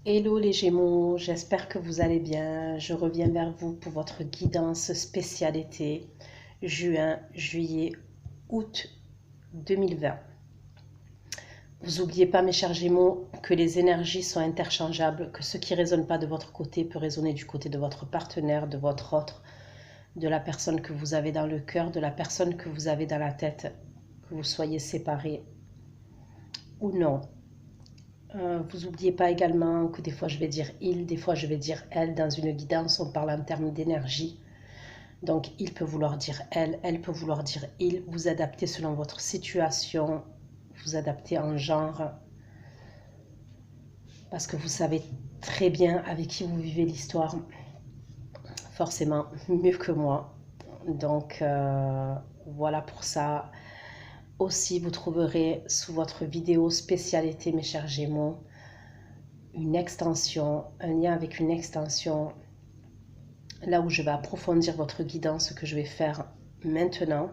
Hello les Gémeaux, j'espère que vous allez bien. Je reviens vers vous pour votre guidance spéciale été, juin, juillet, août 2020. Vous n'oubliez pas mes chers Gémeaux que les énergies sont interchangeables, que ce qui ne résonne pas de votre côté peut résonner du côté de votre partenaire, de votre autre, de la personne que vous avez dans le cœur, de la personne que vous avez dans la tête, que vous soyez séparés ou non. Vous n'oubliez pas également que des fois je vais dire il, des fois je vais dire elle. Dans une guidance, on parle en termes d'énergie. Donc il peut vouloir dire elle peut vouloir dire il. Vous adaptez selon votre situation, vous adaptez en genre. Parce que vous savez très bien avec qui vous vivez l'histoire. Forcément, mieux que moi. Donc voilà pour ça. Aussi, vous trouverez sous votre vidéo spécialité, mes chers Gémeaux, une extension, un lien avec une extension, là où je vais approfondir votre guidance, ce que je vais faire maintenant.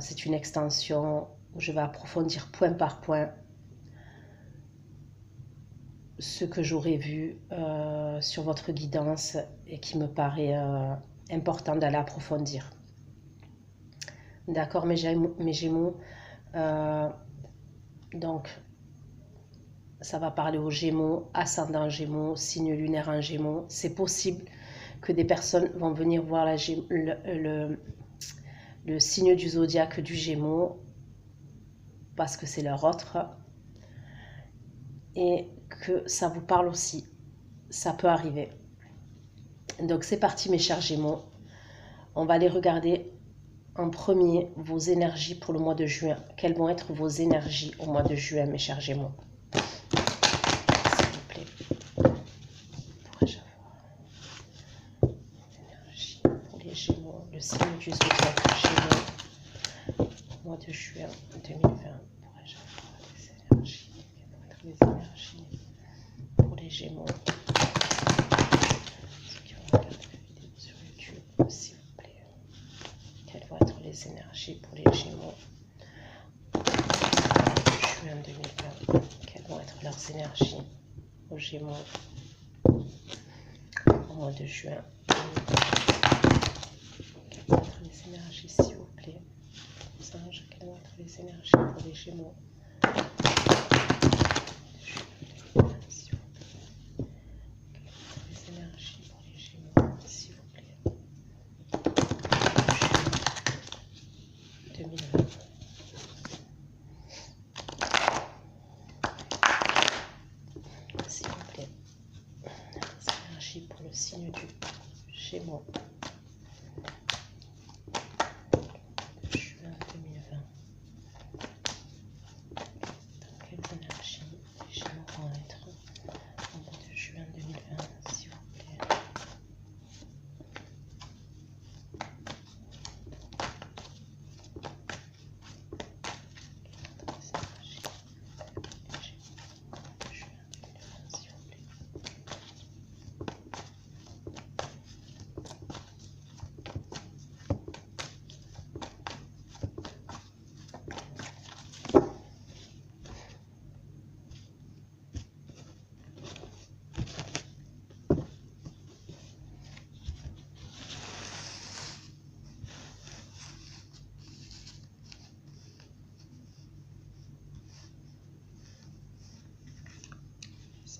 C'est une extension où je vais approfondir point par point ce que j'aurais vu sur votre guidance et qui me paraît important d'aller approfondir. D'accord, mes Gémeaux. Donc, ça va parler aux Gémeaux, ascendant Gémeaux, signe lunaire en Gémeaux. C'est possible que des personnes vont venir voir le signe du zodiaque du Gémeaux parce que c'est leur autre et que ça vous parle aussi. Ça peut arriver. Donc c'est parti mes chers Gémeaux. On va aller regarder en premier vos énergies pour le mois de juin. Quelles vont être vos énergies au mois de juin mes chers Gémeaux? Gémeaux, le signe du zodiaque Gémeaux, mois de juin 2020. Pourrais-je avoir des énergies? Quelles vont être les énergies pour les Gémeaux? Ceux qui vont regarder la vidéo sur YouTube, s'il vous plaît. Quelles vont être les énergies pour les Gémeaux? Juin 2020. Quelles vont être leurs énergies aux Gémeaux au mois de juin 2020? Les énergies s'il vous plaît, les anges, quelles vont être les énergies pour les Gémeaux? Les énergies pour les Gémeaux s'il vous plaît, 2020. S'il vous plaît, les énergies pour le signe du Gémeaux.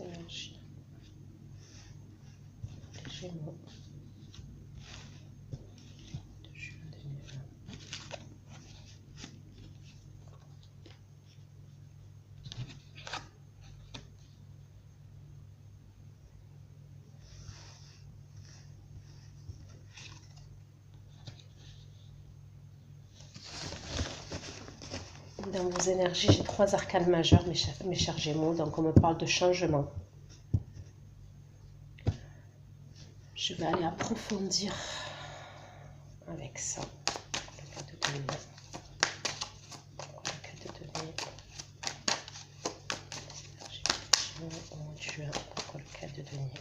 Énergie les Gémeaux de juin 2020. Dans vos énergies, j'ai 3 arcanes majeurs, mes chers Gémeaux, donc on me parle de changement. Je vais aller approfondir avec ça. Le cas de denier. Le cas de denier. Au mois de juin, pourquoi le cas de denier?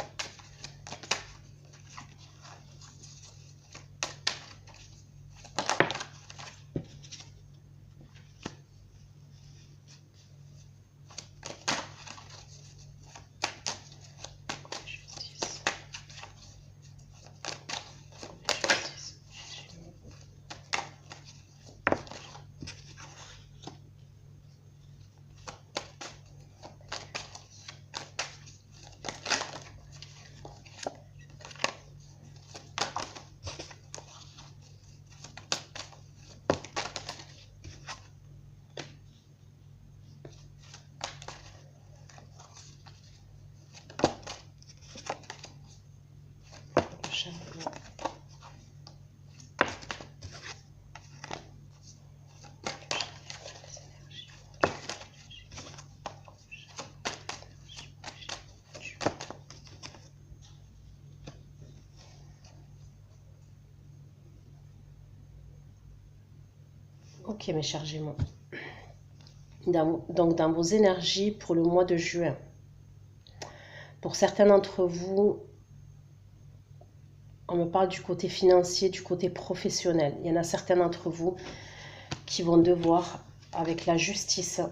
Ok, mes chers Gémeaux. Donc, dans vos énergies pour le mois de juin, pour certains d'entre vous, on me parle du côté financier, du côté professionnel. Il y en a certains d'entre vous qui vont devoir, avec la justice,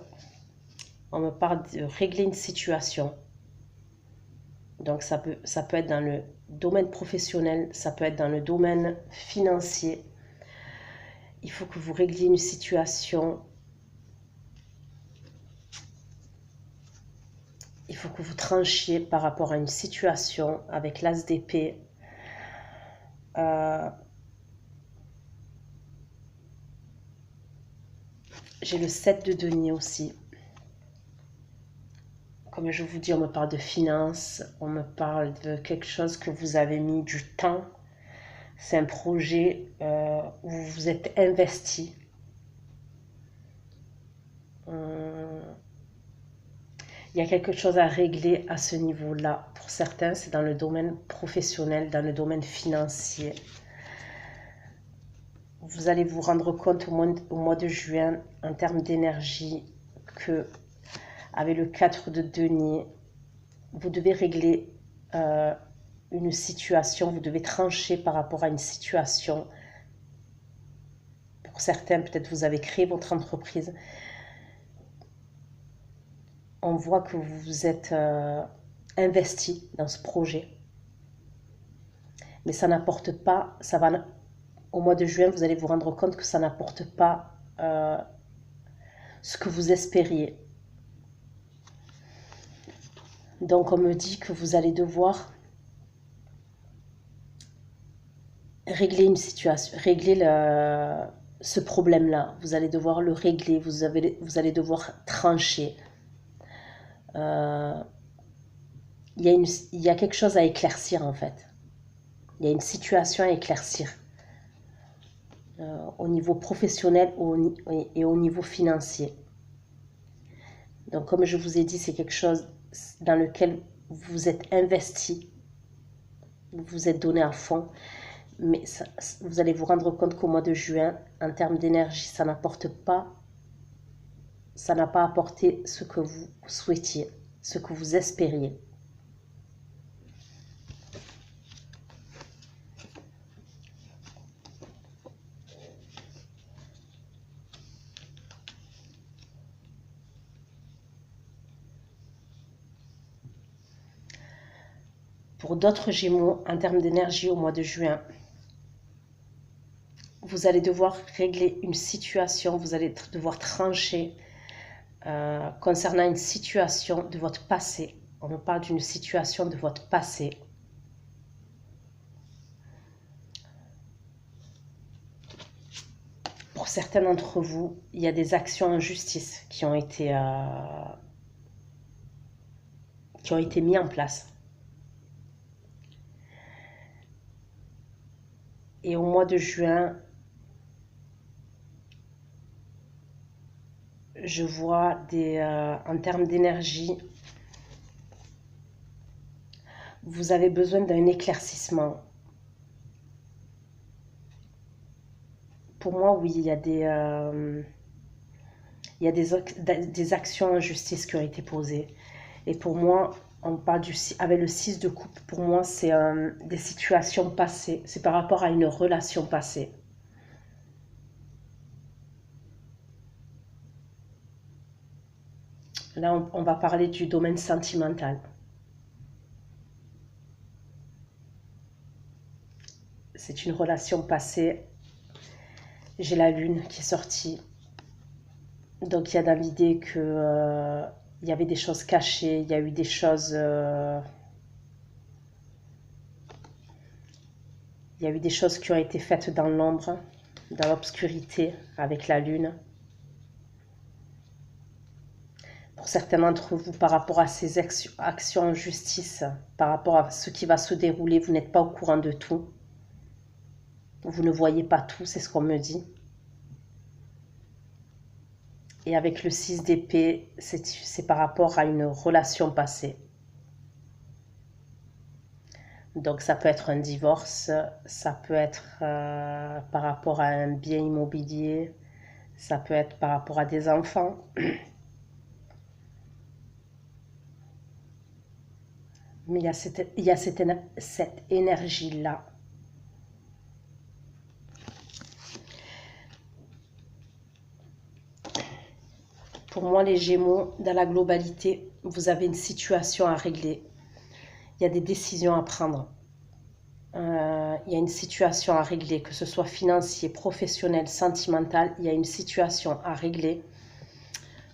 on me parle de régler une situation. Donc ça peut être dans le domaine professionnel, ça peut être dans le domaine financier. Il faut que vous régliez une situation. Il faut que vous tranchiez par rapport à une situation avec l'as d'épée. J'ai le 7 de denier aussi. Comme je vous dis, on me parle de finances, on me parle de quelque chose que vous avez mis du temps. C'est un projet où vous vous êtes investi. Il y a quelque chose à régler à ce niveau-là. Pour certains, c'est dans le domaine professionnel, dans le domaine financier. Vous allez vous rendre compte au mois de juin, en termes d'énergie, que avec le 4 de denier, vous devez régler une situation, vous devez trancher par rapport à une situation. Pour certains, peut-être vous avez créé votre entreprise. On voit que vous vous êtes investi dans ce projet. Mais ça n'apporte pas, au mois de juin, vous allez vous rendre compte que ça n'apporte pas ce que vous espériez. Donc on me dit que vous allez devoir régler une situation, régler ce problème-là. Vous allez devoir le régler, vous allez devoir trancher. Il y a quelque chose à éclaircir en fait. Il y a une situation à éclaircir au niveau professionnel et au niveau financier. Donc comme je vous ai dit, c'est quelque chose dans lequel vous êtes investi, vous vous êtes donné à fond, mais vous allez vous rendre compte qu'au mois de juin, en termes d'énergie, ça n'a pas apporté ce que vous souhaitiez, ce que vous espériez. Pour d'autres Gémeaux, en termes d'énergie au mois de juin, vous allez devoir régler une situation, vous allez devoir trancher concernant une situation de votre passé. On me parle d'une situation de votre passé. Pour certains d'entre vous, il y a des actions en justice qui ont été mises en place. Et au mois de juin, je vois en termes d'énergie, vous avez besoin d'un éclaircissement. Pour moi, oui, il y a des actions en justice qui ont été posées. Et pour moi, on parle avec le 6 de coupe, pour moi, c'est des situations passées. C'est par rapport à une relation passée. Là, on va parler du domaine sentimental. C'est une relation passée. J'ai la lune qui est sortie. Donc, il y a dans l'idée que il y avait des choses cachées, il y a eu des choses... il y a eu des choses qui ont été faites dans l'ombre, dans l'obscurité, avec la lune. Pour certains d'entre vous, par rapport à ces actions en justice, par rapport à ce qui va se dérouler, vous n'êtes pas au courant de tout. Vous ne voyez pas tout, c'est ce qu'on me dit. Et avec le 6 d'épée, c'est par rapport à une relation passée. Donc ça peut être un divorce, ça peut être par rapport à un bien immobilier, Ça peut être par rapport à des enfants. Mais il y a cette énergie-là. Pour moi, les Gémeaux, dans la globalité, vous avez une situation à régler. Il y a des décisions à prendre. Il y a une situation à régler, que ce soit financier, professionnel, sentimental. Il y a une situation à régler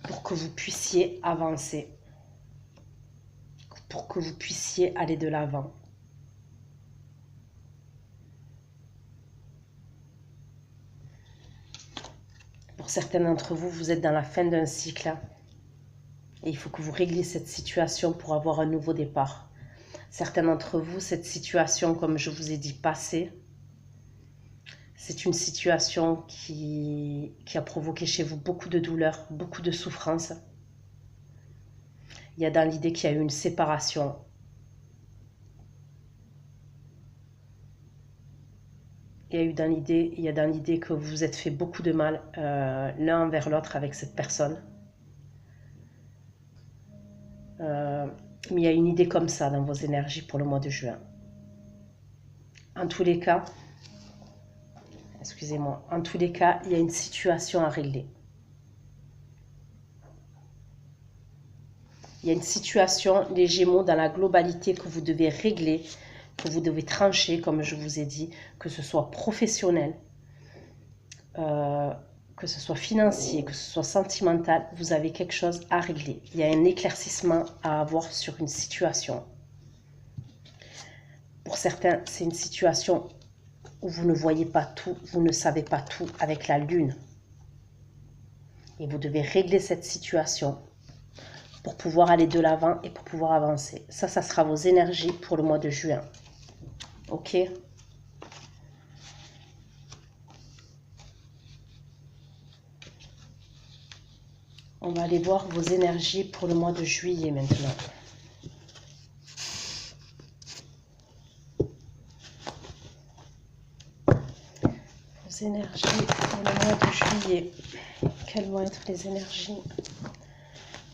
pour que vous puissiez avancer, pour que vous puissiez aller de l'avant. Pour certains d'entre vous, vous êtes dans la fin d'un cycle et il faut que vous régliez cette situation pour avoir un nouveau départ. Certains d'entre vous, cette situation, comme je vous ai dit, passée, c'est une situation qui a provoqué chez vous beaucoup de douleur, beaucoup de souffrance. Il y a dans l'idée qu'il y a eu une séparation. Il y a dans l'idée que vous vous êtes fait beaucoup de mal l'un envers l'autre avec cette personne. Mais il y a une idée comme ça dans vos énergies pour le mois de juin. En tous les cas, excusez-moi, en tous les cas, il y a une situation à régler. Il y a une situation, les Gémeaux, dans la globalité que vous devez régler, que vous devez trancher, comme je vous ai dit, que ce soit professionnel, que ce soit financier, que ce soit sentimental, vous avez quelque chose à régler. Il y a un éclaircissement à avoir sur une situation. Pour certains, c'est une situation où vous ne voyez pas tout, vous ne savez pas tout avec la lune. Et vous devez régler cette situation pour pouvoir aller de l'avant et pour pouvoir avancer. Ça sera vos énergies pour le mois de juin. Ok ? On va aller voir vos énergies pour le mois de juillet maintenant. Vos énergies pour le mois de juillet. Quelles vont être les énergies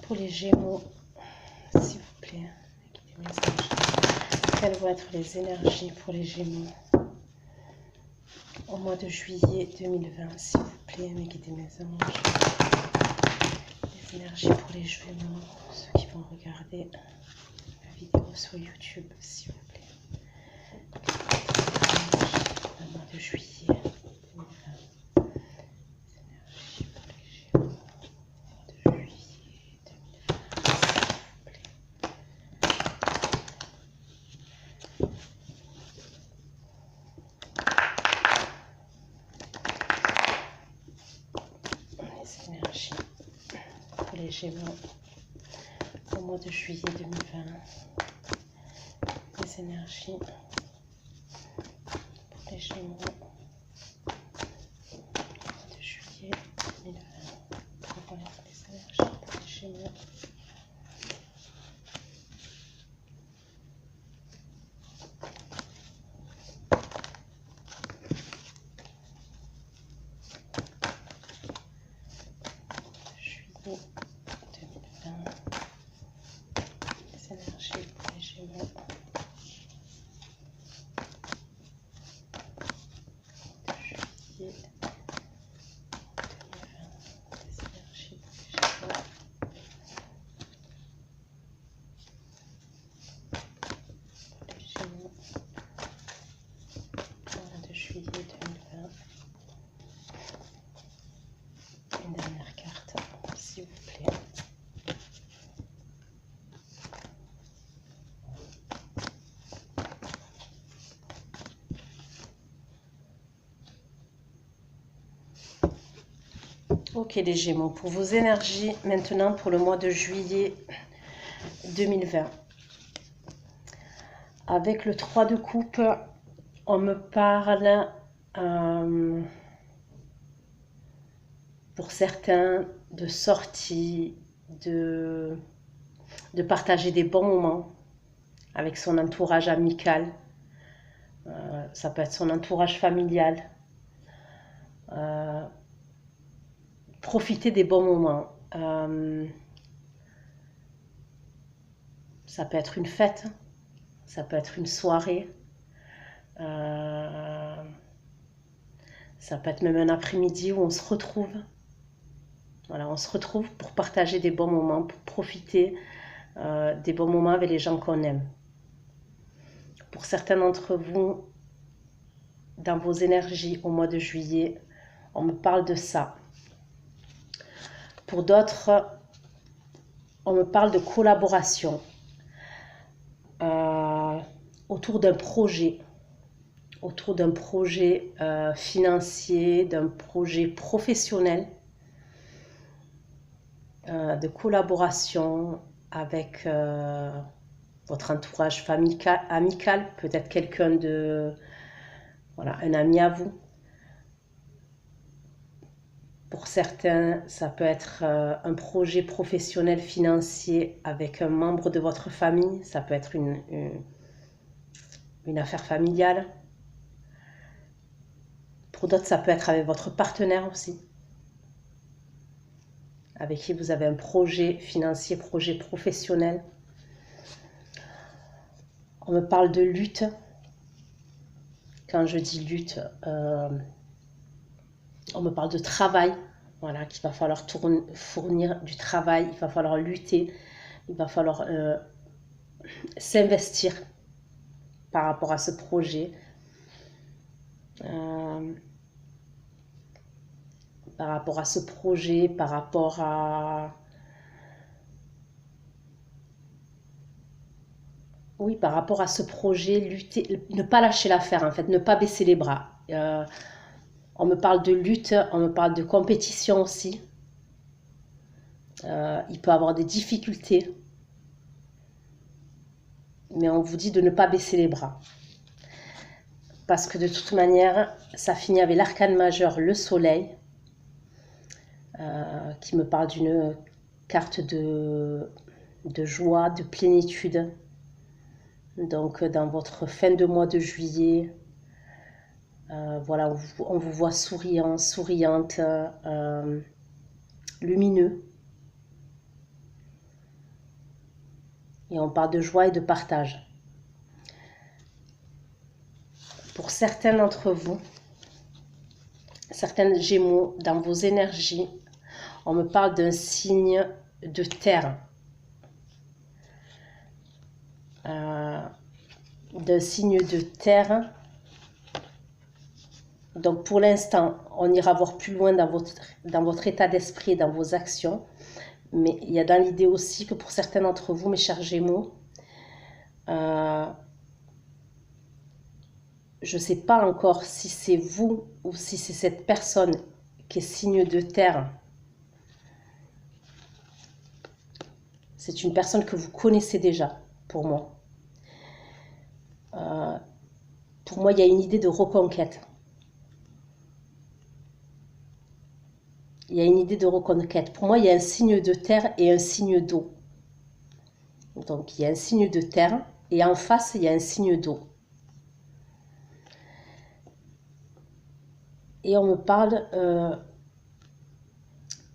pour les Gémeaux, s'il vous plaît? Quelles vont être les énergies pour les Gémeaux au mois de juillet 2020, s'il vous plaît, mes guides et mes anges? Les énergies pour les Gémeaux, ceux qui vont regarder la vidéo sur YouTube, s'il vous plaît. Le mois de juillet 2020. Les énergies pour les Gémeaux au mois de juillet 2020, s'il vous plaît. Les énergies pour les Gémeaux au mois de juillet 2020. Les énergies pour les Gémeaux au mois de juillet 2020. Quelles vont être les énergies pour les Gémeaux? Juillet 2020, les énergies pour les Gémeaux. De juillet 2020, les énergies pour les Gémeaux. Pour les Gémeaux, au mois de juillet 2020. Une dernière carte, s'il vous plaît. Ok les Gémeaux, pour vos énergies maintenant pour le mois de juillet 2020. Avec le 3 de coupe, on me parle pour certains de sortie, de partager des bons moments avec son entourage amical. Ça peut être son entourage familial. profiter des bons moments. Ça peut être une fête, ça peut être une soirée, ça peut être même un après-midi où on se retrouve. Voilà, on se retrouve pour partager des bons moments, pour profiter des bons moments avec les gens qu'on aime. Pour certains d'entre vous, dans vos énergies au mois de juillet, on me parle de ça. Pour d'autres, on me parle de collaboration autour d'un projet, financier, d'un projet professionnel, de collaboration avec votre entourage amical, peut-être quelqu'un de, voilà, un ami à vous. Pour certains, ça peut être un projet professionnel financier avec un membre de votre famille, ça peut être une affaire familiale. Pour d'autres, ça peut être avec votre partenaire aussi, avec qui vous avez un projet financier, projet professionnel. On me parle de lutte. Quand je dis lutte, on me parle de travail. Voilà, qu'il va falloir fournir du travail, il va falloir lutter, il va falloir s'investir par rapport à ce projet. Par rapport à ce projet, par rapport à... Oui, par rapport à ce projet, lutter, ne pas lâcher l'affaire en fait, ne pas baisser les bras. On me parle de lutte, on me parle de compétition aussi. Il peut y avoir des difficultés, mais on vous dit de ne pas baisser les bras. Parce que de toute manière, ça finit avec l'arcane majeur, le soleil, qui me parle d'une carte de joie, de plénitude. Donc dans votre fin de mois de juillet, voilà, on vous voit souriant, souriante, lumineux. Et on parle de joie et de partage. Pour certains d'entre vous, certains Gémeaux, dans vos énergies, on me parle d'un signe de terre. D'un signe de terre. Donc pour l'instant, on ira voir plus loin dans votre état d'esprit et dans vos actions. Mais il y a dans l'idée aussi que pour certains d'entre vous, mes chers Gémeaux, je ne sais pas encore si c'est vous ou si c'est cette personne qui est signe de terre. C'est une personne que vous connaissez déjà, pour moi. Pour moi, il y a une idée de reconquête. Il y a une idée de reconquête. Pour moi, il y a un signe de terre et un signe d'eau. Donc, il y a un signe de terre et en face, il y a un signe d'eau. Et on me parle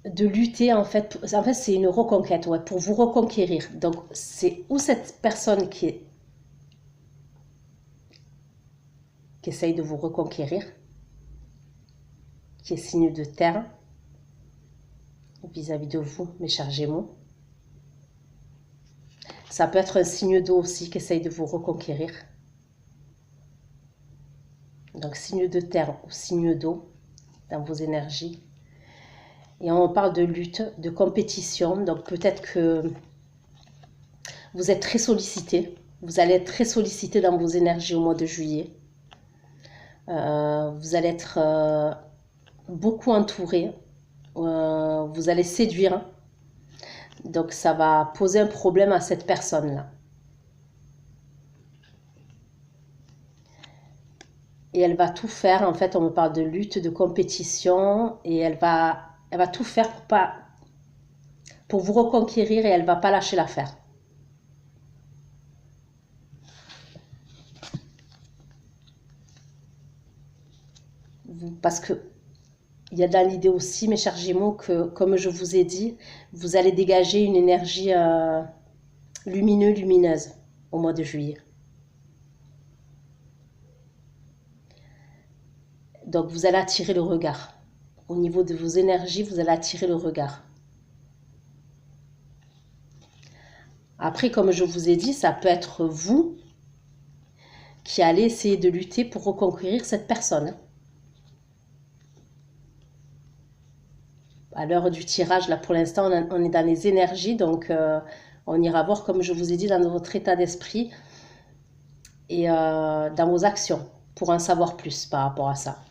de lutter, en fait c'est une reconquête, ouais, pour vous reconquérir. Donc, c'est où cette personne qui essaye de vous reconquérir, qui est signe de terre, vis-à-vis de vous, mes chers Gémeaux. Ça peut être un signe d'eau aussi qui essaye de vous reconquérir. Donc, signe de terre ou signe d'eau dans vos énergies. Et on parle de lutte, de compétition. Donc, peut-être que vous êtes très sollicité. Vous allez être très sollicité dans vos énergies au mois de juillet. Vous allez être beaucoup entouré. Vous allez séduire. Donc, ça va poser un problème à cette personne-là. Et elle va tout faire, en fait, on me parle de lutte, de compétition, et elle va tout faire pour vous reconquérir et elle ne va pas lâcher l'affaire. Parce que il y a dans l'idée aussi, mes chers Gémeaux, que comme je vous ai dit, vous allez dégager une énergie lumineuse au mois de juillet. Donc vous allez attirer le regard. Au niveau de vos énergies, vous allez attirer le regard. Après, comme je vous ai dit, ça peut être vous qui allez essayer de lutter pour reconquérir cette personne. À l'heure du tirage, là pour l'instant, on est dans les énergies, donc on ira voir, comme je vous ai dit, dans votre état d'esprit et dans vos actions, pour en savoir plus par rapport à ça.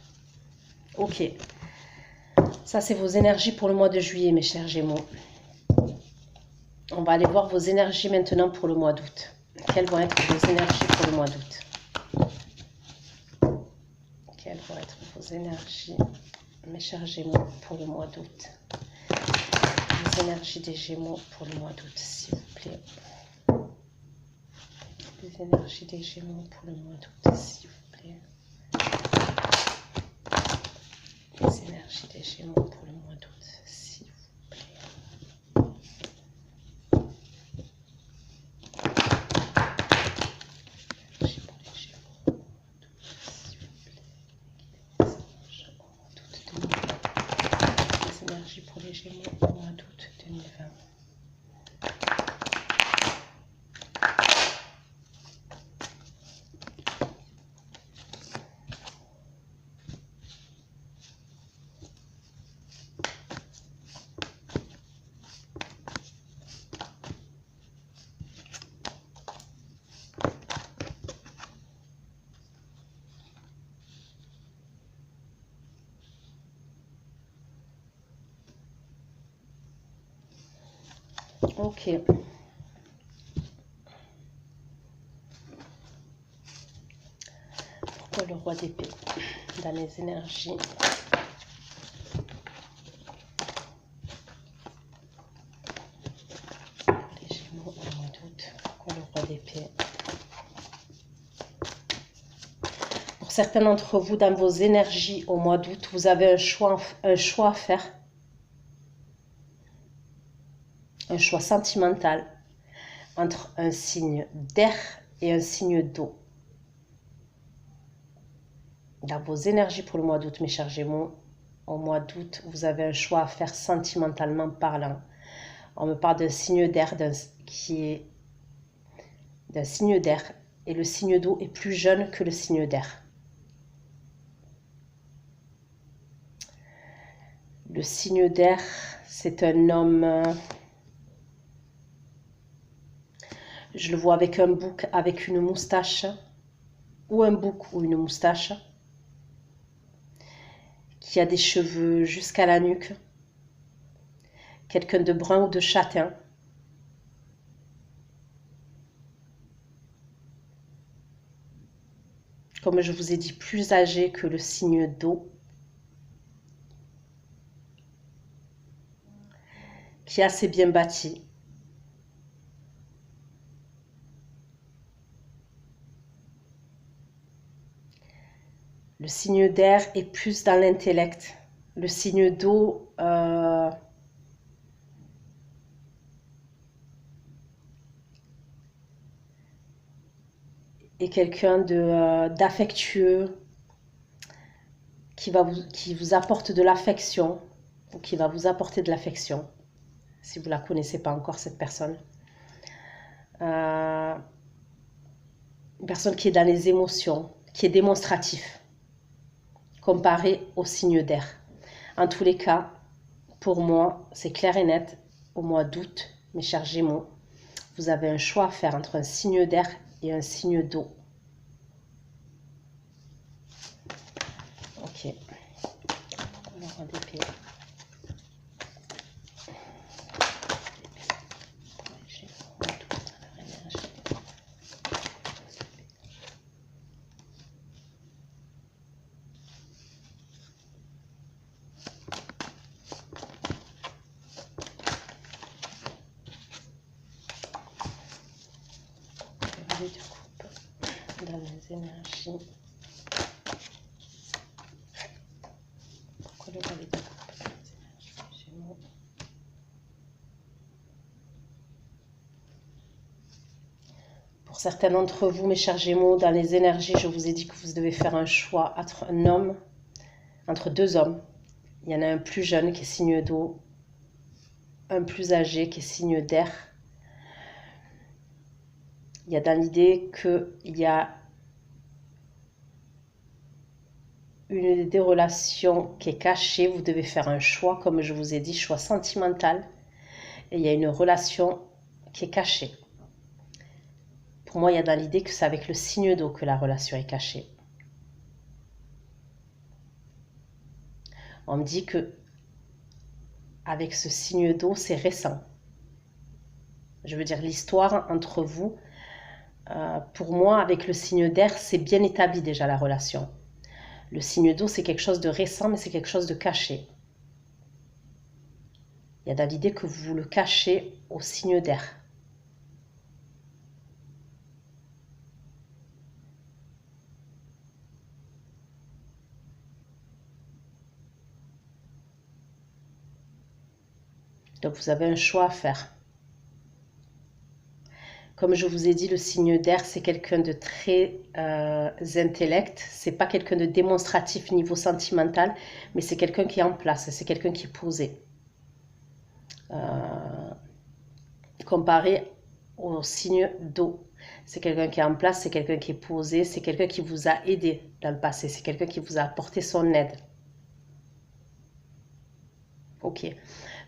Ok, ça c'est vos énergies pour le mois de juillet, mes chers Gémeaux. On va aller voir vos énergies maintenant pour le mois d'août. Quelles vont être vos énergies pour le mois d'août? Quelles vont être vos énergies, mes chers Gémeaux, pour le mois d'août? Les énergies des Gémeaux pour le mois d'août, s'il vous plaît. Les énergies des Gémeaux pour le mois d'août, s'il vous plaît. Les énergies des Gémeaux pour le mois d'août, s'il vous plaît. Les énergies pour les Gémeaux au mois d'août 2020. Ok. Pourquoi le roi d'épée dans les énergies? Les Gémeaux au mois d'août. Pourquoi le roi d'épée? Pour certains d'entre vous, dans vos énergies au mois d'août, vous avez un choix à faire. Un choix sentimental entre un signe d'air et un signe d'eau. Dans vos énergies pour le mois d'août, mes chers Gémeaux, au mois d'août, vous avez un choix à faire sentimentalement parlant. On me parle d'un signe d'air d'un signe d'air, et le signe d'eau est plus jeune que le signe d'air. Le signe d'air, c'est un homme, je le vois avec un bouc, avec une moustache, ou un bouc ou une moustache, qui a des cheveux jusqu'à la nuque, quelqu'un de brun ou de châtain. Comme je vous ai dit, plus âgé que le signe d'eau, qui est assez bien bâti. Le signe d'air est plus dans l'intellect. Le signe d'eau est quelqu'un d'affectueux, qui vous apporte de l'affection, ou qui va vous apporter de l'affection, si vous ne la connaissez pas encore, cette personne. Une personne qui est dans les émotions, qui est démonstratif, comparé au signe d'air. En tous les cas, pour moi, c'est clair et net, au mois d'août, mes chers Gémeaux, vous avez un choix à faire entre un signe d'air et un signe d'eau. Ok. Le roi d'épée. Du couple dans les énergies. Pourquoi le valet de coupe. Gémeaux. Pour certains d'entre vous, mes chers Gémeaux, dans les énergies, je vous ai dit que vous devez faire un choix entre un homme, entre deux hommes. Il y en a un plus jeune qui est signe d'eau, un plus âgé qui est signe d'air. Il y a dans l'idée qu'il y a une des relations qui est cachée. Vous devez faire un choix, comme je vous ai dit, choix sentimental. Et il y a une relation qui est cachée. Pour moi, il y a dans l'idée que c'est avec le signe d'eau que la relation est cachée. On me dit que avec ce signe d'eau, c'est récent. Je veux dire, l'histoire entre vous, pour moi, avec le signe d'air, c'est bien établi déjà la relation. Le signe d'eau, c'est quelque chose de récent, mais c'est quelque chose de caché. Il y a dans l'idée que vous le cachez au signe d'air. Donc vous avez un choix à faire. Comme je vous ai dit, le signe d'air, c'est quelqu'un de très intellect. C'est pas quelqu'un de démonstratif niveau sentimental, mais c'est quelqu'un qui est en place, c'est quelqu'un qui est posé. Comparé au signe d'eau, c'est quelqu'un qui est en place, c'est quelqu'un qui est posé, c'est quelqu'un qui vous a aidé dans le passé, c'est quelqu'un qui vous a apporté son aide. Ok.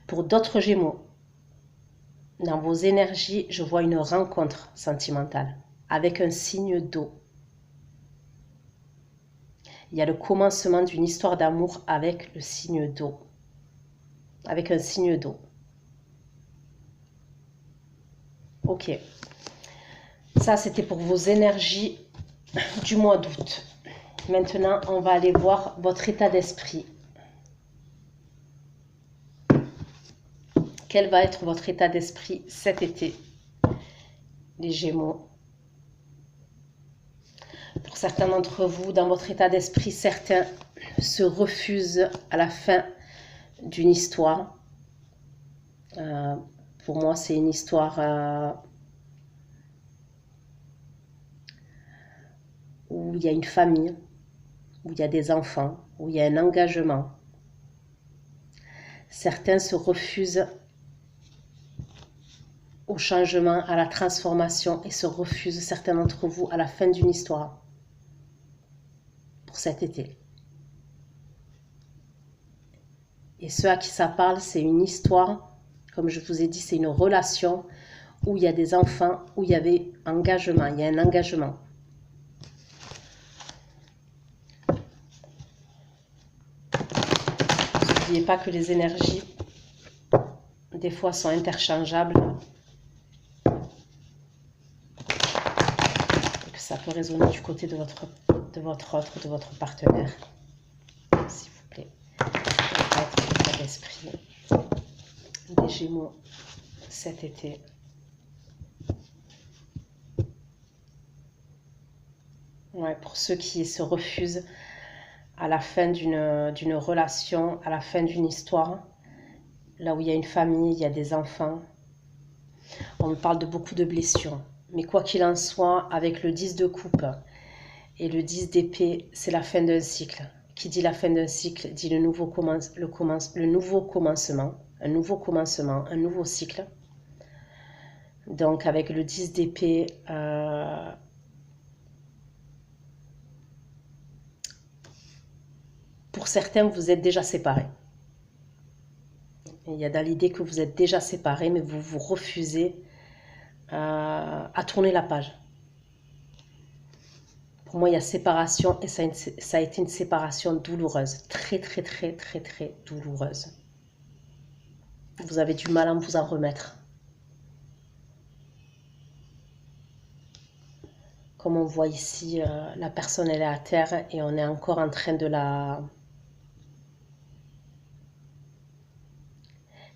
Pour d'autres Gémeaux, dans vos énergies, je vois une rencontre sentimentale avec un signe d'eau. Il y a le commencement d'une histoire d'amour avec le signe d'eau. Avec un signe d'eau. Ok. Ça, c'était pour vos énergies du mois d'août. Maintenant, on va aller voir votre état d'esprit. Quel va être votre état d'esprit cet été, les Gémeaux? Pour certains d'entre vous, dans votre état d'esprit, certains se refusent à la fin d'une histoire. Pour moi, c'est une histoire où il y a une famille, où il y a des enfants, où il y a un engagement. Certains se refusent au changement, à la transformation et se refusent, certains d'entre vous, à la fin d'une histoire pour cet été. Et ce à qui ça parle, c'est une histoire, comme je vous ai dit, c'est une relation où il y a des enfants, où il y avait engagement, il y a un engagement. N'oubliez pas que les énergies, des fois, sont interchangeables. Et que ça peut résonner du côté de votre autre, de votre partenaire. S'il vous plaît. L'état d'esprit des Gémeaux cet été. Ouais, pour ceux qui se refusent à la fin d'une relation, à la fin d'une histoire, là où il y a une famille, il y a des enfants, on me parle de beaucoup de blessures. Mais quoi qu'il en soit, avec le 10 de coupe et le 10 d'épée, c'est la fin d'un cycle. Qui dit la fin d'un cycle dit le nouveau commencement, un nouveau cycle. Donc avec le 10 d'épée, pour certains, vous êtes déjà séparés. Il y a dans l'idée que vous êtes déjà séparés, mais vous vous refusez à tourner la page. Pour moi, il y a séparation et ça a été une séparation douloureuse. Très, très, très, très, très douloureuse. Vous avez du mal à vous en remettre. Comme on voit ici, la personne, elle est à terre et on est encore en train de la...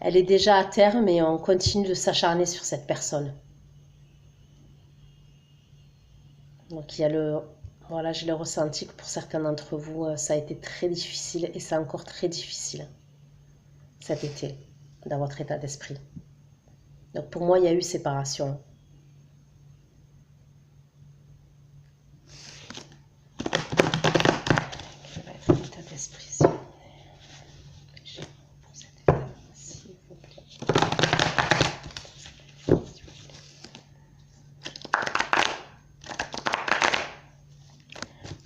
Elle est déjà à terre, mais on continue de s'acharner sur cette personne. Donc il y a Voilà, je l'ai ressenti que pour certains d'entre vous, ça a été très difficile et c'est encore très difficile cet été dans votre état d'esprit. Donc pour moi, il y a eu séparation. Quel va être l'état d'esprit pour cet état, s'il vous plaît.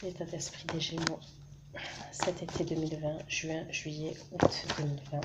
L'état d'esprit des Gémeaux cet été 2020, juin, juillet, août 2020.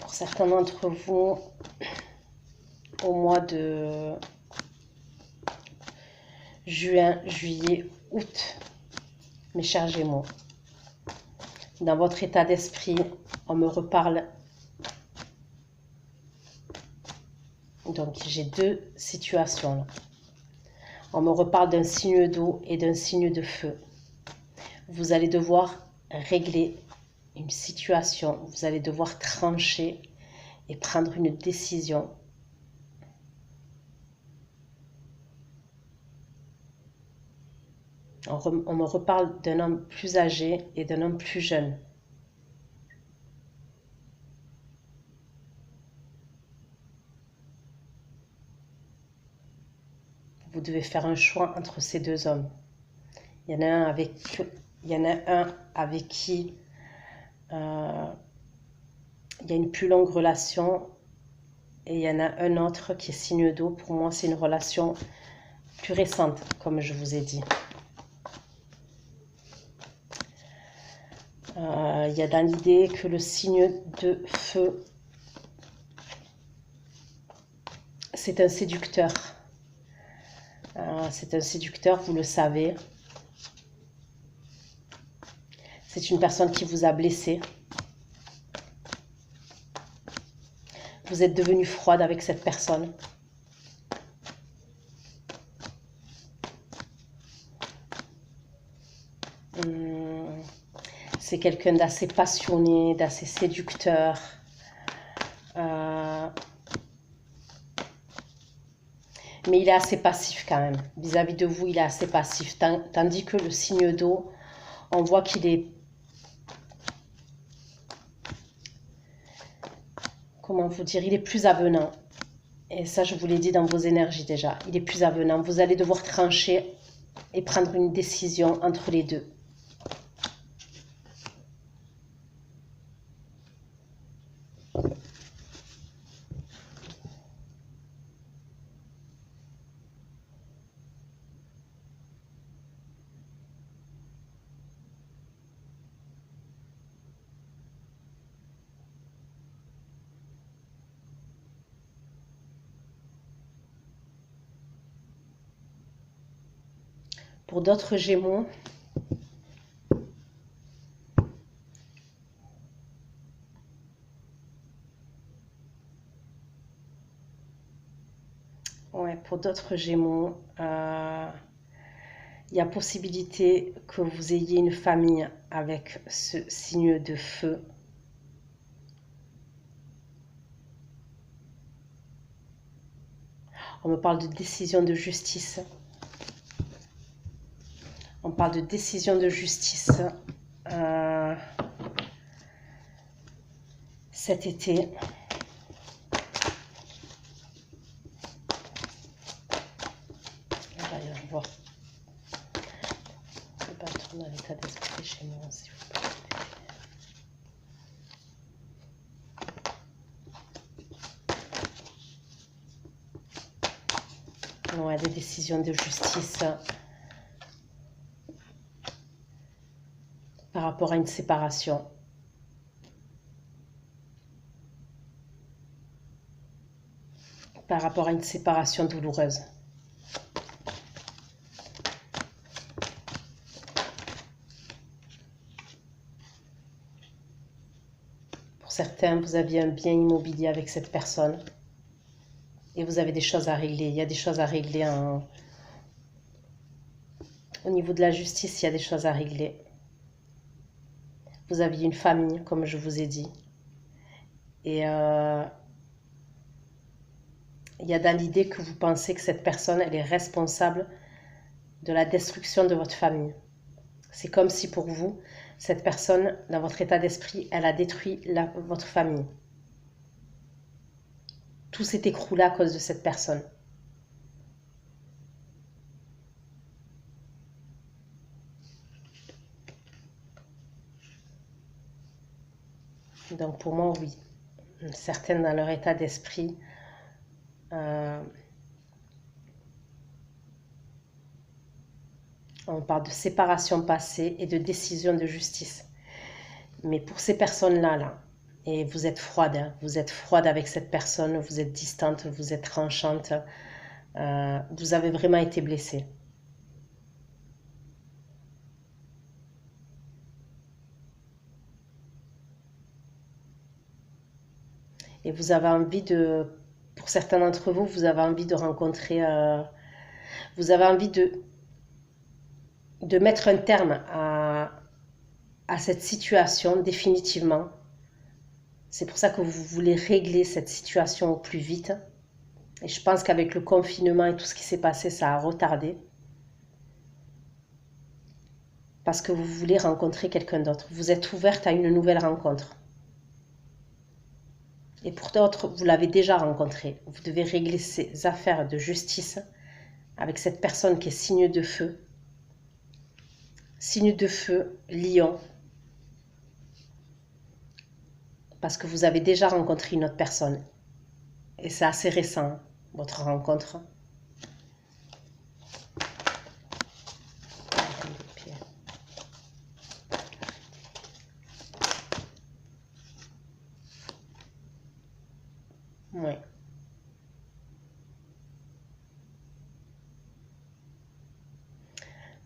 Pour certains d'entre vous, au mois de juin, juillet, août, mes chers Gémeaux, dans votre état d'esprit, on me reparle. Donc j'ai deux situations là. On me reparle d'un signe d'eau et d'un signe de feu. Vous allez devoir régler une situation, vous allez devoir trancher et prendre une décision. On me reparle d'un homme plus âgé et d'un homme plus jeune. Vous devez faire un choix entre ces deux hommes. Il y en a un avec qui il y a une plus longue relation et il y en a un autre qui est signe d'eau. Pour moi, c'est une relation plus récente, comme je vous ai dit. Il y a dans l'idée que le signe de feu, c'est un séducteur. C'est un séducteur, vous le savez. C'est une personne qui vous a blessé. Vous êtes devenu froide avec cette personne. C'est quelqu'un d'assez passionné, d'assez séducteur. Mais il est assez passif quand même. Vis-à-vis de vous, il est assez passif. Tandis que le signe d'eau, on voit qu'il est... Comment vous dire? Il est plus avenant. Et ça, je vous l'ai dit dans vos énergies déjà. Il est plus avenant. Vous allez devoir trancher et prendre une décision entre les deux. Pour d'autres Gémeaux, pour d'autres Gémeaux, il y a possibilité que vous ayez une famille avec ce signe de feu. On me parle de décision de justice. On parle de décision de justice cet été. On va voir. Je ne vais pas être dans l'état d'esprit chez moi, s'il vous plaît. Ouais, des décisions de justice par rapport à une séparation. Par rapport à une séparation douloureuse. certains, vous aviez un bien immobilier avec cette personne et vous avez des choses à régler. Il y a des choses à régler au niveau de la justice, il y a des choses à régler. Vous aviez une famille, comme je vous ai dit. Et il y a dans l'idée que vous pensez que cette personne, elle est responsable de la destruction de votre famille. C'est comme si pour vous, cette personne, dans votre état d'esprit, elle a détruit votre famille. Tout s'est écroulé à cause de cette personne. Donc pour moi, oui. Certaines dans leur état d'esprit, on parle de séparation passée et de décision de justice. Mais pour ces personnes-là, et vous êtes froide, hein, vous êtes froide avec cette personne, vous êtes distante, vous êtes tranchante, vous avez vraiment été blessée. Et vous avez envie pour certains d'entre vous, vous avez envie de rencontrer, vous avez envie de mettre un terme à cette situation définitivement. C'est pour ça que vous voulez régler cette situation au plus vite. Et je pense qu'avec le confinement et tout ce qui s'est passé, ça a retardé. Parce que vous voulez rencontrer quelqu'un d'autre. Vous êtes ouverte à une nouvelle rencontre. Et pour d'autres, vous l'avez déjà rencontré. Vous devez régler ces affaires de justice avec cette personne qui est signe de feu. Signe de feu, lion. Parce que vous avez déjà rencontré une autre personne. Et c'est assez récent, votre rencontre. Ouais.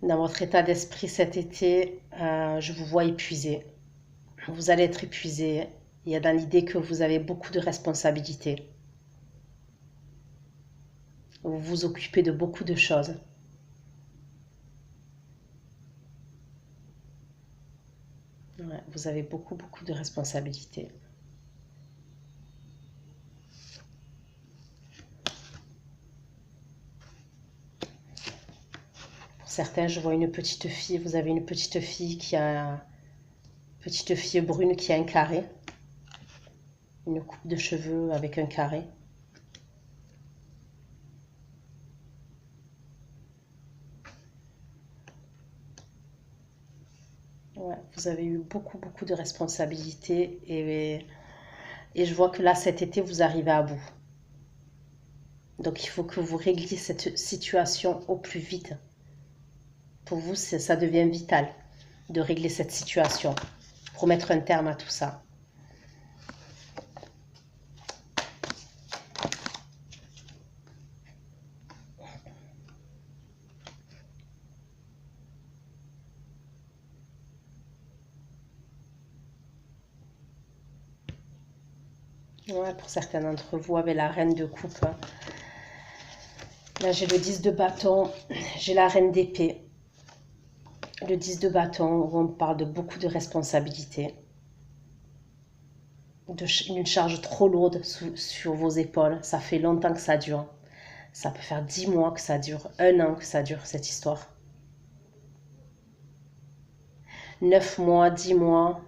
Dans votre état d'esprit cet été, je vous vois épuisé. Vous allez être épuisé. Il y a dans l'idée que vous avez beaucoup de responsabilités. Vous vous occupez de beaucoup de choses. Ouais, vous avez beaucoup de responsabilités. Pour certains, je vois une petite fille. Vous avez une petite fille petite fille brune qui a un carré. Une coupe de cheveux avec un carré. Ouais, vous avez eu beaucoup de responsabilités et je vois que là, cet été, vous arrivez à bout. Donc, il faut que vous régliez cette situation au plus vite. Pour vous, ça devient vital de régler cette situation pour mettre un terme à tout ça. Ouais, pour certains d'entre vous, avec la reine de coupe. Là, j'ai le 10 de bâton, j'ai la reine d'épée. Le 10 de bâton, où on parle de beaucoup de responsabilités. Une charge trop lourde sur vos épaules. Ça fait longtemps que ça dure. Ça peut faire 10 mois que ça dure, 1 an que ça dure, cette histoire. 9 mois, 10 mois,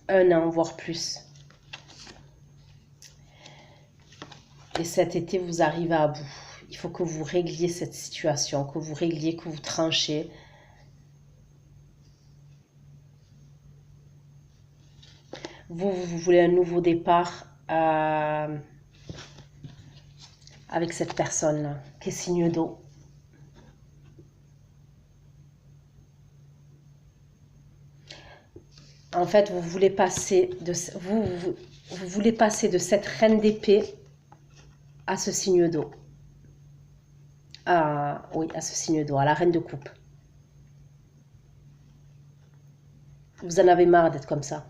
1 an, voire plus. Et cet été, vous arrivez à bout. Il faut que vous régliez cette situation, que vous régliez, que vous tranchiez. Vous voulez un nouveau départ avec cette personne-là, qui est signe d'eau. En fait, vous voulez passer vous voulez passer de cette reine d'épée à ce signe d'eau. Oui, à ce signe d'eau, à la reine de coupe. Vous en avez marre d'être comme ça.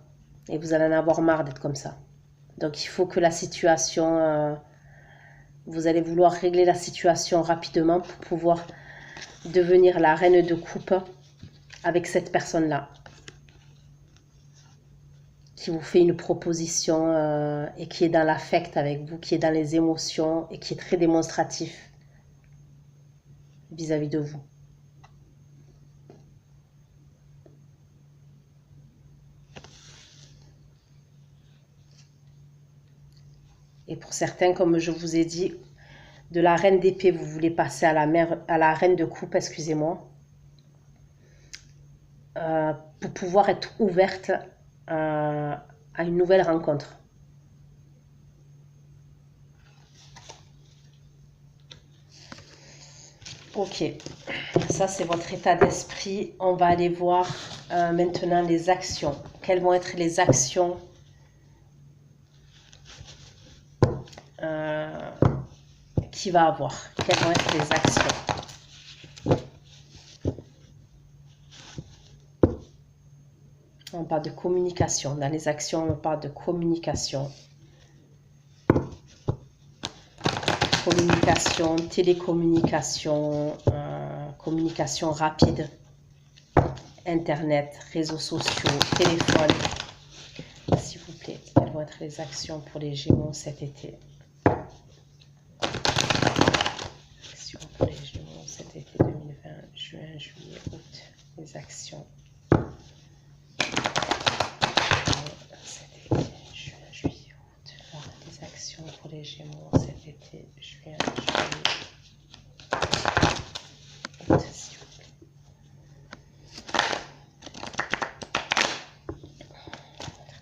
Et vous allez en avoir marre d'être comme ça. Donc il faut que la situation, vous allez vouloir régler la situation rapidement pour pouvoir devenir la reine de coupe avec cette personne-là. Qui vous fait une proposition et qui est dans l'affect avec vous, qui est dans les émotions et qui est très démonstratif vis-à-vis de vous. Et pour certains, comme je vous ai dit, de la reine d'épée, vous voulez passer à la reine de coupe, excusez-moi, pour pouvoir être ouverte à une nouvelle rencontre. Ok, ça c'est votre état d'esprit. On va aller voir maintenant les actions. Quelles vont être les actions qu'il va avoir? Quelles vont être les actions? On parle de communication. Dans les actions, on parle de communication. Communication, télécommunication, communication rapide, Internet, réseaux sociaux, téléphone. S'il vous plaît, quelles vont être les actions pour les Gémeaux cet été? Actions pour les Gémeaux cet été 2020, juin, juillet, août. Les actions. Cet été, juin, juillet, août. Alors, les actions pour les Gémeaux cet été, juin, juillet, août, s'il vous plaît.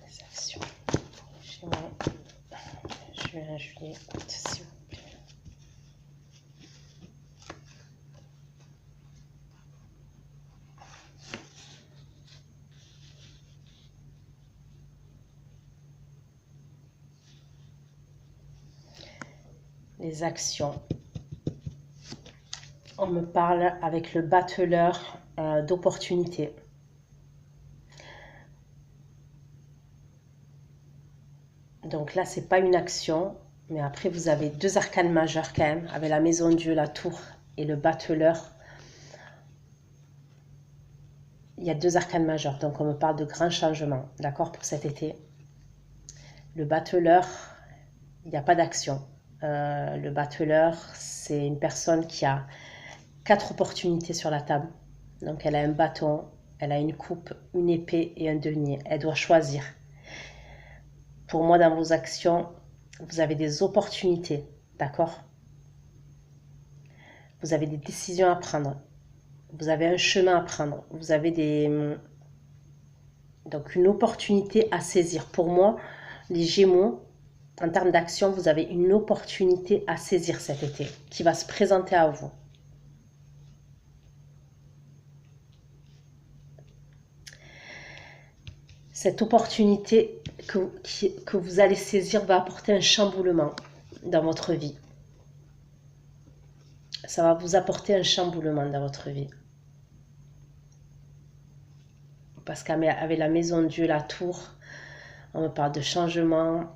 Les actions pour les Gémeaux, juin, juillet, août, s'il vous plaît. Les actions. On me parle avec le battleur d'opportunités. Donc là, c'est pas une action, mais après vous avez deux arcanes majeures quand même, avec la maison Dieu, la tour et le battleur. Il y a deux arcanes majeures, donc on me parle de grands changements, d'accord, pour cet été. Le battleur, il n'y a pas d'action. Le battleur, c'est une personne qui a 4 opportunités sur la table. Donc elle a un bâton, elle a une coupe, une épée et un denier. Elle doit choisir. Pour moi, dans vos actions, vous avez des opportunités, d'accord? Vous avez des décisions à prendre. Vous avez un chemin à prendre. Vous avez donc une opportunité à saisir. Pour moi, les Gémeaux, en termes d'action, vous avez une opportunité à saisir cet été qui va se présenter à vous. Cette opportunité que vous allez saisir va apporter un chamboulement dans votre vie. Ça va vous apporter un chamboulement dans votre vie. Parce qu'avec la maison de Dieu, la tour, on me parle de changement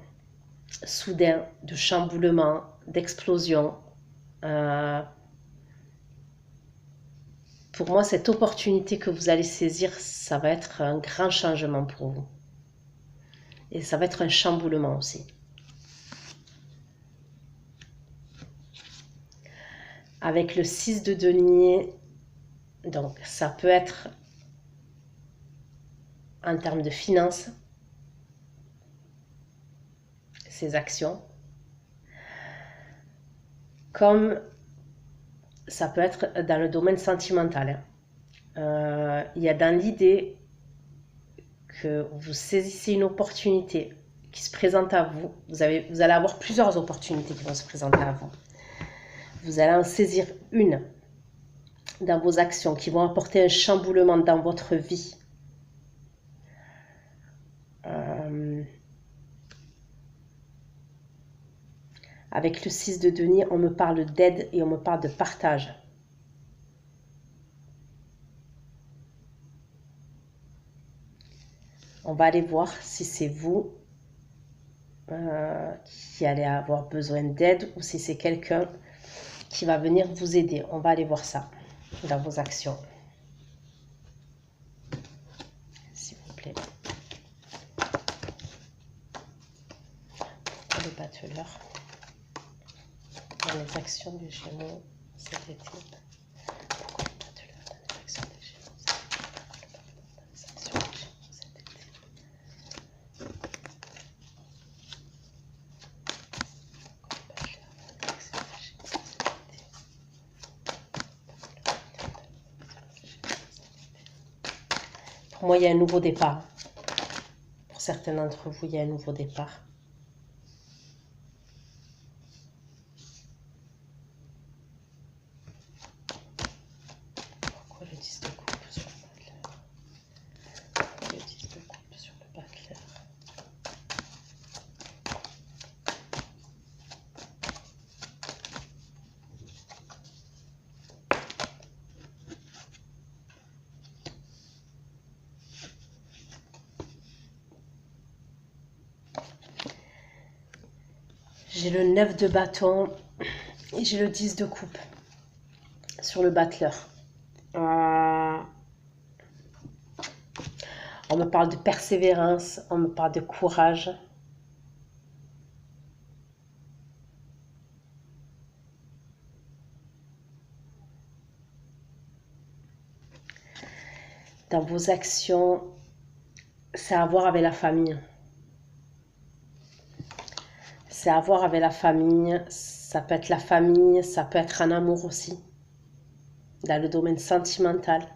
soudain, de chamboulement, d'explosion. Pour moi, cette opportunité que vous allez saisir, ça va être un grand changement pour vous. Et ça va être un chamboulement aussi. Avec le 6 de denier, donc ça peut être en termes de finances, ces actions, comme ça peut être dans le domaine sentimental. Il y a dans l'idée que vous saisissez une opportunité qui se présente à vous. Vous allez avoir plusieurs opportunités qui vont se présenter à vous. Vous allez en saisir une dans vos actions qui vont apporter un chamboulement dans votre vie. Avec le 6 de denier, on me parle d'aide et on me parle de partage. On va aller voir si c'est vous qui allez avoir besoin d'aide ou si c'est quelqu'un qui va venir vous aider. On va aller voir ça dans vos actions. S'il vous plaît. Pour les battleurs. Dans les actions du Gémeaux cet été. Pourquoi les battleurs dans les actions des Gémeaux cet été? Pour moi, il y a un nouveau départ. Pour certains d'entre vous, il y a un nouveau départ. Pourquoi le 10 de coupe sur le battleur? Pourquoi le 10 de coupe sur le battleur? J'ai le 9 de bâton et j'ai le 10 de coupe sur le battleur. On me parle de persévérance, on me parle de courage. Dans vos actions, c'est à voir avec la famille. C'est à voir avec la famille, ça peut être la famille, ça peut être un amour aussi, dans le domaine sentimental.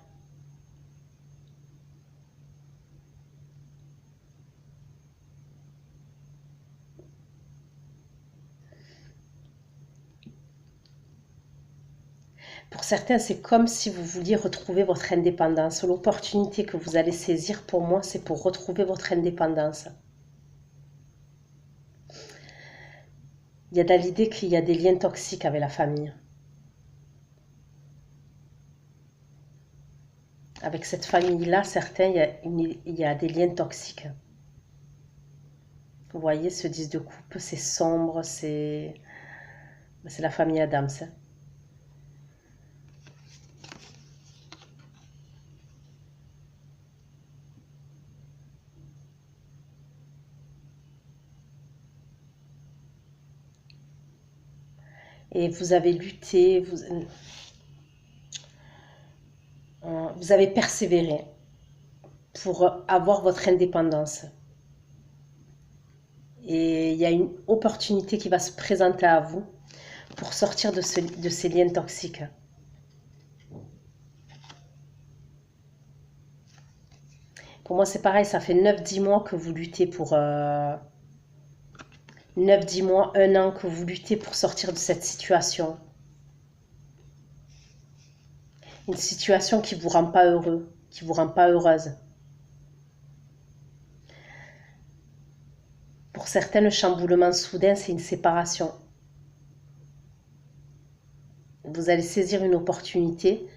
Pour certains, c'est comme si vous vouliez retrouver votre indépendance. L'opportunité que vous allez saisir, pour moi, c'est pour retrouver votre indépendance. Il y a dans l'idée qu'il y a des liens toxiques avec la famille. Avec cette famille-là, certains, il y a des liens toxiques. Vous voyez, ce 10 de coupe, c'est sombre, c'est la famille Adams. Et vous avez lutté, vous avez persévéré pour avoir votre indépendance. Et il y a une opportunité qui va se présenter à vous pour sortir de ces liens toxiques. Pour moi, c'est pareil, ça fait 9-10 mois que vous luttez pour... 9-10 mois, 1 an que vous luttez pour sortir de cette situation. Une situation qui ne vous rend pas heureux, qui ne vous rend pas heureuse. Pour certains, le chamboulement soudain, c'est une séparation. Vous allez saisir une opportunité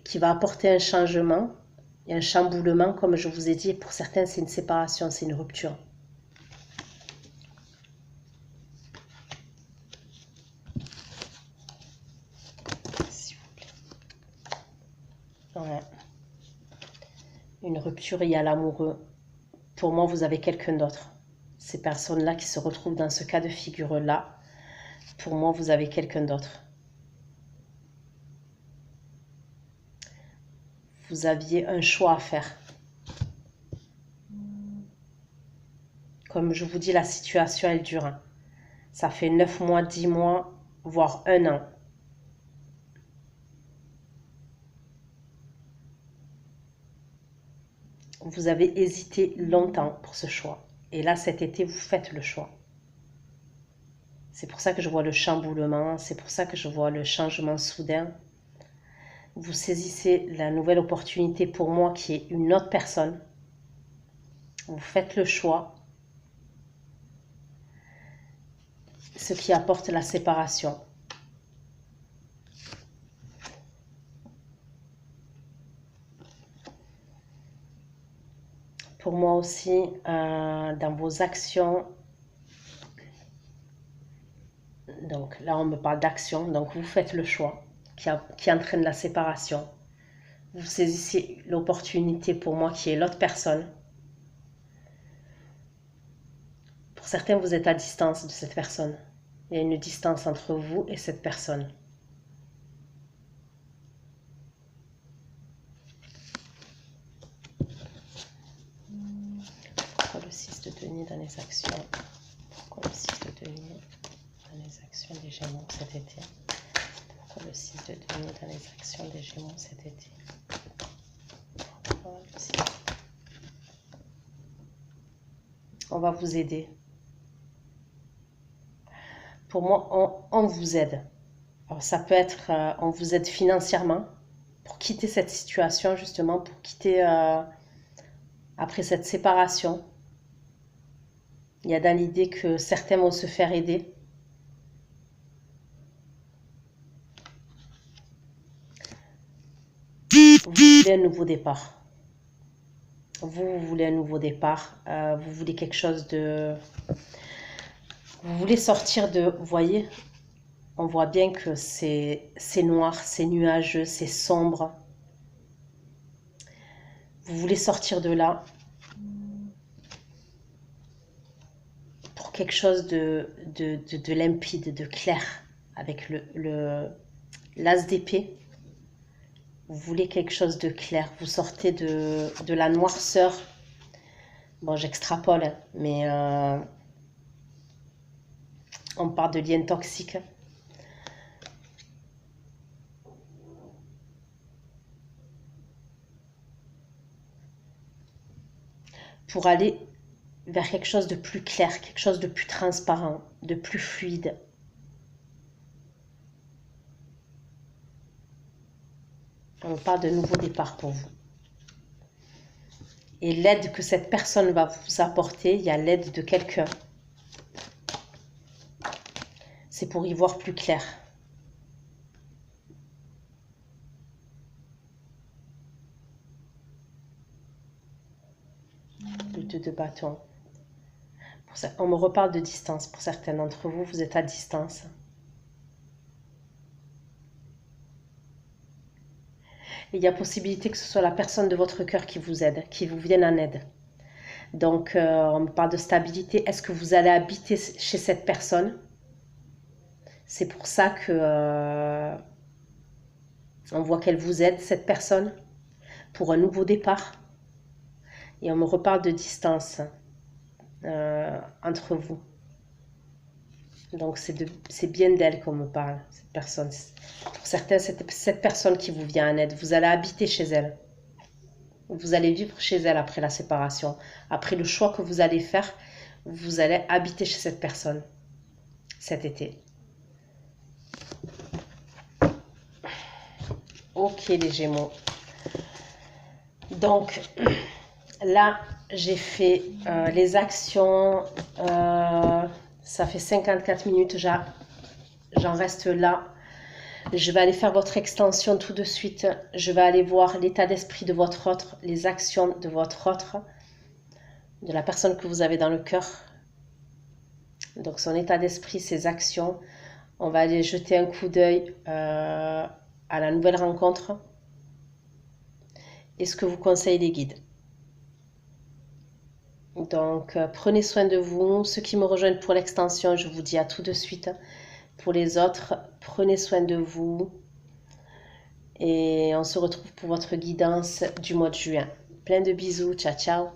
qui va apporter un changement et un chamboulement, comme je vous ai dit. Pour certains, c'est une séparation, c'est une rupture. S'il vous plaît. Ouais. Une rupture, il y a l'amoureux. Pour moi, vous avez quelqu'un d'autre. Ces personnes-là qui se retrouvent dans ce cas de figure-là, pour moi, vous avez quelqu'un d'autre. Vous aviez un choix à faire. Comme je vous dis, la situation, elle dure. Ça fait 9 mois, 10 mois, voire 1 an. Vous avez hésité longtemps pour ce choix. Et là, cet été, vous faites le choix. C'est pour ça que je vois le chamboulement, c'est pour ça que je vois le changement soudain. Vous saisissez la nouvelle opportunité pour moi qui est une autre personne. Vous faites le choix. Ce qui apporte la séparation. pour moi aussi, dans vos actions. Donc là, on me parle d'action. Donc vous faites le choix qui entraîne la séparation. Vous saisissez l'opportunité pour moi qui est l'autre personne. Pour certains, vous êtes à distance de cette personne. Il y a une distance entre vous et cette personne. Pourquoi le 6 de denier dans les actions? Pourquoi le 6 de denier dans les actions des Gémeaux cet été? Pourquoi le 6 de denier dans les actions des Gémeaux cet été? Pourquoi le 6? On va vous aider. Pour moi, on vous aide. Alors, ça peut être, on vous aide financièrement pour quitter cette situation, justement, pour quitter après cette séparation. Il y a dans l'idée que certains vont se faire aider. Vous voulez un nouveau départ. Vous voulez un nouveau départ. Vous voulez quelque chose de... Vous voulez sortir de... Vous voyez, on voit bien que c'est noir, c'est nuageux, c'est sombre. Vous voulez sortir de là pour quelque chose de limpide, de clair, avec l'as d'épée. Vous voulez quelque chose de clair. Vous sortez de la noirceur. Bon, j'extrapole, hein, mais on parle de liens toxiques. Pour aller vers quelque chose de plus clair, quelque chose de plus transparent, de plus fluide. On parle de nouveau départ pour vous. Et l'aide que cette personne va vous apporter, il y a l'aide de quelqu'un. C'est pour y voir plus clair. Le 2 de bâton. On me reparle de distance. Pour certains d'entre vous, vous êtes à distance. Il y a possibilité que ce soit la personne de votre cœur qui vous aide, qui vous vienne en aide. Donc, on me parle de stabilité. Est-ce que vous allez habiter chez cette personne? C'est pour ça que on voit qu'elle vous aide, cette personne, pour un nouveau départ. Et on me reparle de distance entre vous. Donc, c'est bien d'elle qu'on me parle, cette personne. Pour certains, cette personne qui vous vient en aide, vous allez habiter chez elle. Vous allez vivre chez elle après la séparation. Après le choix que vous allez faire, vous allez habiter chez cette personne cet été. Ok les Gémeaux. Donc là, j'ai fait les actions. Ça fait 54 minutes. J'en reste là. Je vais aller faire votre extension tout de suite. Je vais aller voir l'état d'esprit de votre autre, les actions de votre autre, de la personne que vous avez dans le cœur. Donc son état d'esprit, ses actions. On va aller jeter un coup d'œil à la nouvelle rencontre. Et ce que vous conseillent les guides. Donc prenez soin de vous. Ceux qui me rejoignent pour l'extension, je vous dis à tout de suite. Pour les autres, prenez soin de vous. Et on se retrouve pour votre guidance du mois de juin. Plein de bisous. Ciao, ciao.